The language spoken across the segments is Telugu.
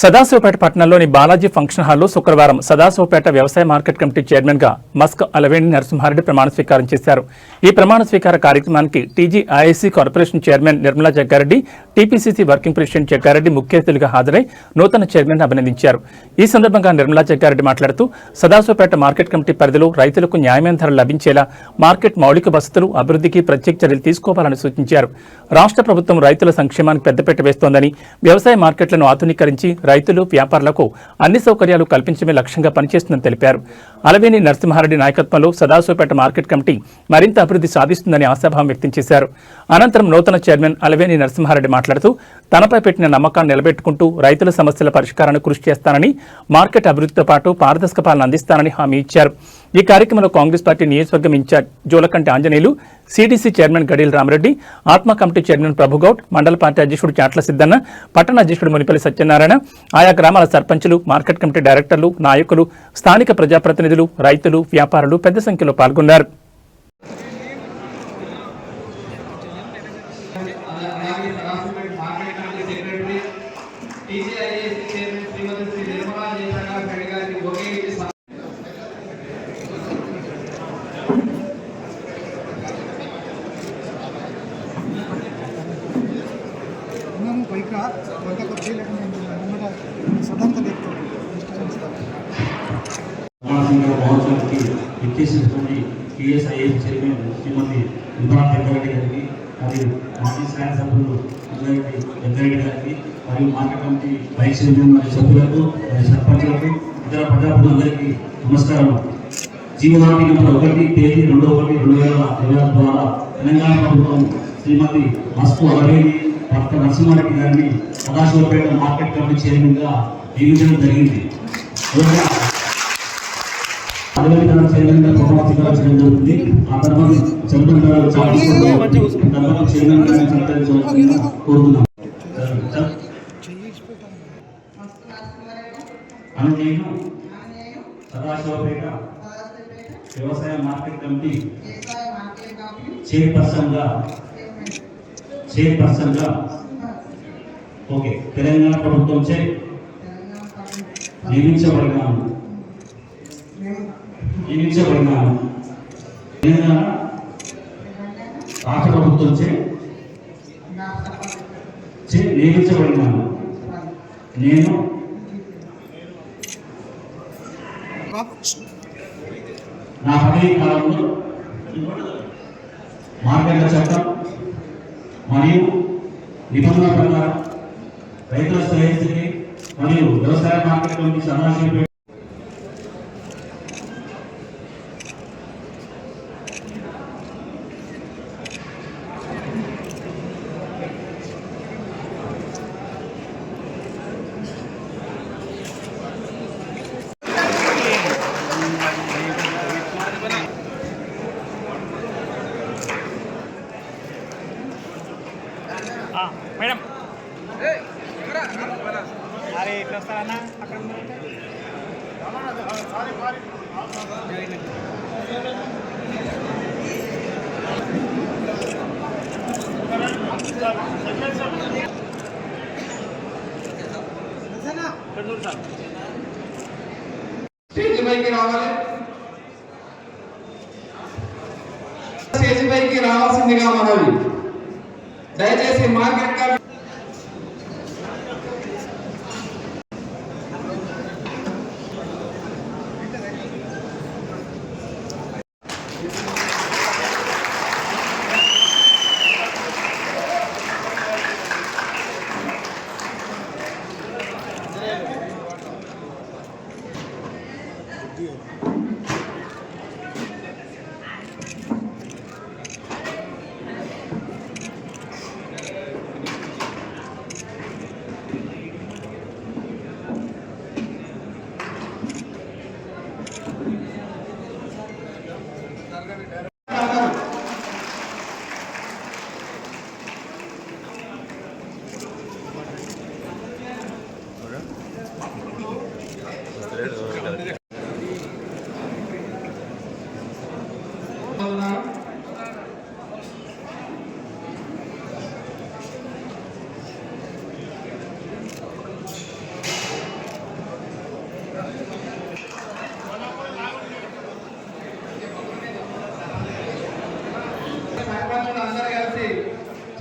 సదాశివపేట పట్టణంలోని బాలాజీ ఫంక్షన్ హాల్లో శుక్రవారం సదాశివపేట వ్యవసాయ మార్కెట్ కమిటీ చైర్మన్ గా మస్క్ అలవేణి నరసింహారెడ్డి ప్రమాణ స్వీకారం చేశారు. ఈ ప్రమాణ స్వీకార కార్యక్రమానికి TGIIC corporation chairman Nirmala Jaggareddy, TPCC working president Jaggareddy ముఖ్య అతిథులుగా హాజరై నూతన చైర్మన్ అభినందించారు. ఈ సందర్భంగా నిర్మలా జగ్గారెడ్డి మాట్లాడుతూ సదాశివపేట మార్కెట్ కమిటీ పరిధిలో రైతులకు న్యాయమైన ధర లభించేలా మార్కెట్ మౌలిక వసతులు అభివృద్ధికి ప్రత్యేక చర్యలు తీసుకోవాలని సూచించారు. రాష్ట్ర ప్రభుత్వం రైతుల సంక్షేమానికి పెద్దపీట వేస్తోందని, వ్యవసాయ మార్కెట్లను ఆధునీకరించి రైతులు, వ్యాపారులకు అన్ని సౌకర్యాలు కల్పించడమే లక్ష్యంగా పనిచేస్తుందని తెలిపారు. అలవేణి నరసింహారెడ్డి నాయకత్వంలో సదాశివపేట మార్కెట్ కమిటీ మరింత అభివృద్ధి సాధిస్తుందని ఆశాభావం వ్యక్తం చేశారు. అనంతరం నూతన చైర్మన్ అలవేణి నరసింహారెడ్డి మాట్లాడుతూ తనపై పెట్టిన నమ్మకాన్ని నిలబెట్టుకుంటూ రైతుల సమస్యల పరిష్కారానికి కృషి చేస్తానని, మార్కెట్ అభివృద్ధితో పాటు పారదర్శక పాలన అందిస్తానని హామీ ఇచ్చారు. ఈ కార్యక్రమంలో కాంగ్రెస్ పార్టీ నియోజకవర్గం in charge Jolakanti Anjaneyulu, CDC chairman Gadila Ramareddy, ATMA committee chairman Prabhugoud, మండల పార్టీ అధ్యక్షుడు చాట్ల సిద్దన్న, పట్టణ అధ్యక్షుడు మునిపల్లి సత్యనారాయణ, ఆయా గ్రామాల సర్పంచులు, మార్కెట్ కమిటీ డైరెక్టర్లు, నాయకులు, స్థానిక ప్రజాప్రతినిధులు, రైతులు, వ్యాపారులు పెద్ద సంఖ్యలో పాల్గొన్నారు. చైర్మన్ శ్రీమతి నిర్మలా జగ్గారెడ్డి గారికి, మరియు మాజీ శాసనసభ్యులు జగ్గారెడ్డి గారికి, మరియు మార్కెట్ కమిటీ వైస్ చైర్మన్ మరియు సభ్యులకు, సర్పంచులకు, ఇతర ప్రజాప్రతినిధులందరికీ నమస్కారం. జీవోహామీ నెంబర్ 1 తేదీ 2/1/2026 ద్వారా తెలంగాణ ప్రభుత్వం శ్రీమతి మస్కు అలవేణి నరసింహారెడ్డి గారిని సదాశివపేట మార్కెట్ కమిటీ చైర్మన్ గా నియమించడం జరిగింది. చైర్మన్ గా ప్రమాణ స్వీకారం చేయడం జరుగుతుంది. ఆ తర్వాత చైర్మన్ కోరుతున్నాం. సదాశివపేట వ్యవసాయ మార్కెట్ కమిటీ చైర్పర్సన్ గా ఓకే తెలంగాణ ప్రభుత్వంచే నియమించబడినాను. తెలంగాణ రాష్ట్ర ప్రభుత్వంచే నియమించబడినాను. నేను నా పదవీ కాలంలో మార్కెట్ల చట్టం మరియు నిబంధనల ప్రకారం రైతుల శ్రేయస్సుకి మరియు వ్యవసాయ మార్కెట్ కమిటీ సదాశివపేట మేడం అరే ఎట్లా వస్తారన్నా అక్కడ స్టేజ్ పైకి రావాలి. స్టేజ్ పైకి రావాల్సిందిగా మనవి. దయచేసి మార్కెట్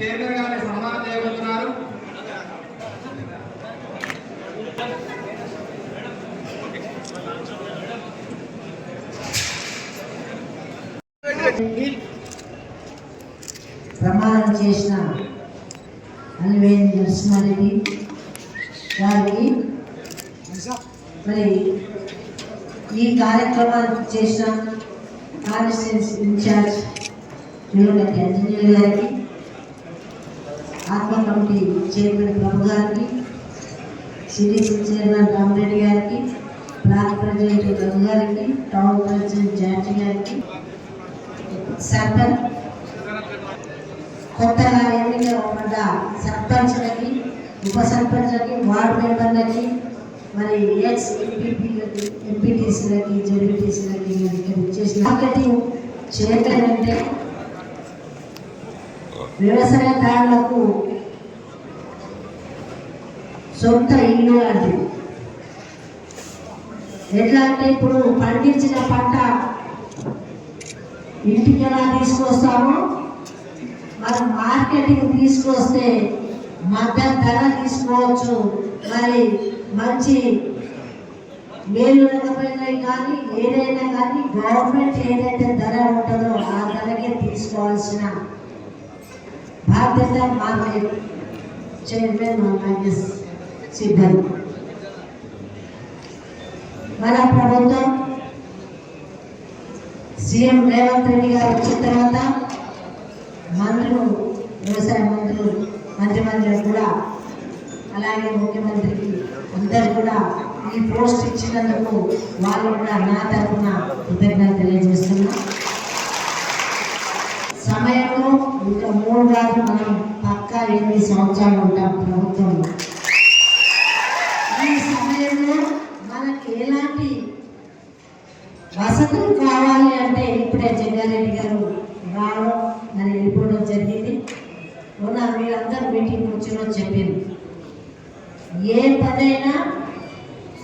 చైర్మన్ గారిని సన్మానం చేయబోతున్నారు. ప్రమాణం చేసిన అలివేణి నరసింహారెడ్డి గారికి, మరి ఈ కార్యక్రమానికి చేసిన కాన్స్టిట్యూన్సీ ఇన్ఛార్జ్ యువగతి అంజనేయులు గారికి, ఆత్మ కమిటీ చైర్మన్ ప్రభు గారికి, సిడిసి చైర్మన్ రామరెడ్డి గారికి, బ్లాక్ ప్రెసిడెంట్ రఘు గారికి, టౌన్ ప్రెసిడెంట్ జార్జి గారికి, సర్పంచ్ కొత్తగా ఎన్నికబడ్డ సర్పంచ్లకి, ఉప సర్పంచ్లకి, వార్డు మెంబర్లకి, మరి ఎక్స్ ఎంపీపీలకి, ఎంపీటీసీలకి, జెడ్పీటీసీలకి చేసిన మార్కెటింగ్ చైర్మన్ అంటే వ్యవసాయదారులకు సొంత ఇల్లు లాంటిది. ఎట్లా అంటే ఇప్పుడు పండించిన పంట ఇంటికి ఎలా తీసుకొస్తామో, మనం మార్కెటింగ్ తీసుకొస్తే మధ్య ధర తీసుకోవచ్చు. మరి మంచి మేలు లేకపోయినా కానీ ఏదైనా కానీ గవర్నమెంట్ ఏదైతే ధర ఉంటుందో ఆ ధరకే తీసుకోవాల్సిన బాధ్యత మార్కెట్ చైర్మన్ మ్యాగ్నస్ సిబ్బంది. మన ప్రభుత్వం సీఎం రేవంత్ రెడ్డి గారు వచ్చిన తర్వాత మంత్రులు, వ్యవసాయ మంత్రులు, మంత్రిమండలి కూడా, అలాగే ముఖ్యమంత్రికి అందరు కూడా ఈ పోస్ట్ ఇచ్చినందుకు వాళ్ళు కూడా నా తరఫున కృతజ్ఞత తెలియజేస్తున్నా. సమయంలో ఇంకా 3 వారాలు మనం పక్కా 8 సంవత్సరాలు ఉంటాం ప్రభుత్వంలో. ఈ సమయంలో మనకి ఎలాంటి వసతులు కావాలి అంటే ఇప్పుడే జగ్గారెడ్డి గారు రావడం మరి వెళ్ళిపోవడం జరిగింది. మొన్న మీరందరూ మీటింగ్ వచ్చినో చెప్పింది, ఏ పనైనా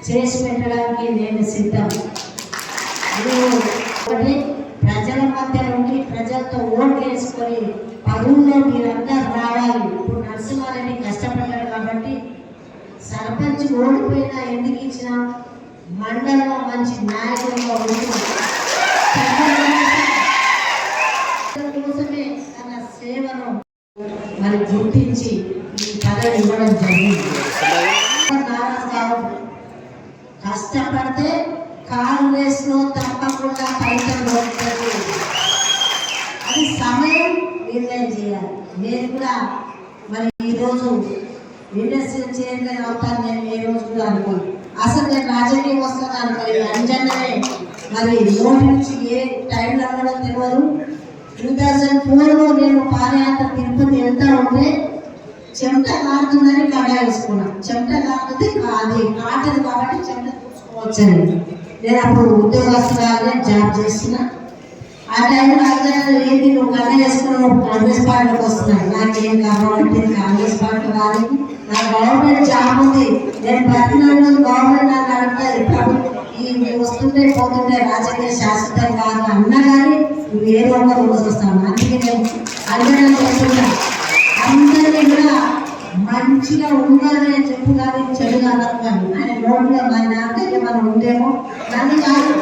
చేసి పెట్టడానికి నేను సిద్ధం. ఒకటి ప్రజల మధ్య నుండి ప్రజలతో ఓటు వేసుకొని పదవుల్లో మీరందరూ రావాలి. ఇప్పుడు నరసింహారెడ్డి కష్టపడ్డాడు కాబట్టి సర్పంచ్ ఓడిపోయినా ఎందుకు ఇచ్చిన మండలంలో మంచి నాయకులుగా ఉంటుంది కోసమే తన సేవను మరి గుర్తించి ఈ పదవి ఇవ్వడం జరిగింది. నారాజు కావద్దు, కష్టపడితే కాంగ్రెస్ లో తప్పకుండా ఫలితం దొరుకుతుంది. అది సమయం నిర్ణయం చేయాలి. నేను కూడా మరి ఈరోజు ఇండస్ట్రియల్ చైర్మన్ అవుతాను నేను ఏ రోజు కూడా అనుకోను. అసలు నేను రాజకీయం వస్తాను అనుకోలేదు. అంజన్ననే మరి నోటి నుంచి ఏ టైంలో కూడా తెలియదు. 2004లో నేను పాదయాత్ర తిరుపతి వెళ్తా ఉంటే చెమట కారుతుందని కడ వేసుకున్నా. చెమట కారుతుంది, అది కాటది కాబట్టి చెమట చూసుకోవచ్చని. నేను అప్పుడు ఉద్యోగస్తురాలే జాబ్ చేస్తున్నా. ఆ టైంలో అందరూ ఏంటి నువ్వు కడ వేసుకుని కాంగ్రెస్ పార్టీకి వస్తున్నాను. నాకేం కావాలంటే కాంగ్రెస్ పార్టీ రాలేదు, నా గవర్నమెంట్ జాబ్ ఉంది, నేను ప్రతినాడు గవర్నమెంట్ నన్ను అడుగుతారు. ఇప్పుడు వస్తుంటే పోతుంటే రాజకీయ శాశ్వతం కాదు అన్నా కానీ నువ్వు ఏదో ఒక రోజు వస్తాను. అందుకే నేను అందరం చెప్తున్నా, అందరినీ కూడా మంచిగా ఉండాలని చెప్పు కానీ చెడుగా అనర్థాను. ఆయన నోట్లో మన దగ్గర మనం ఉందేమో నన్ను కాదు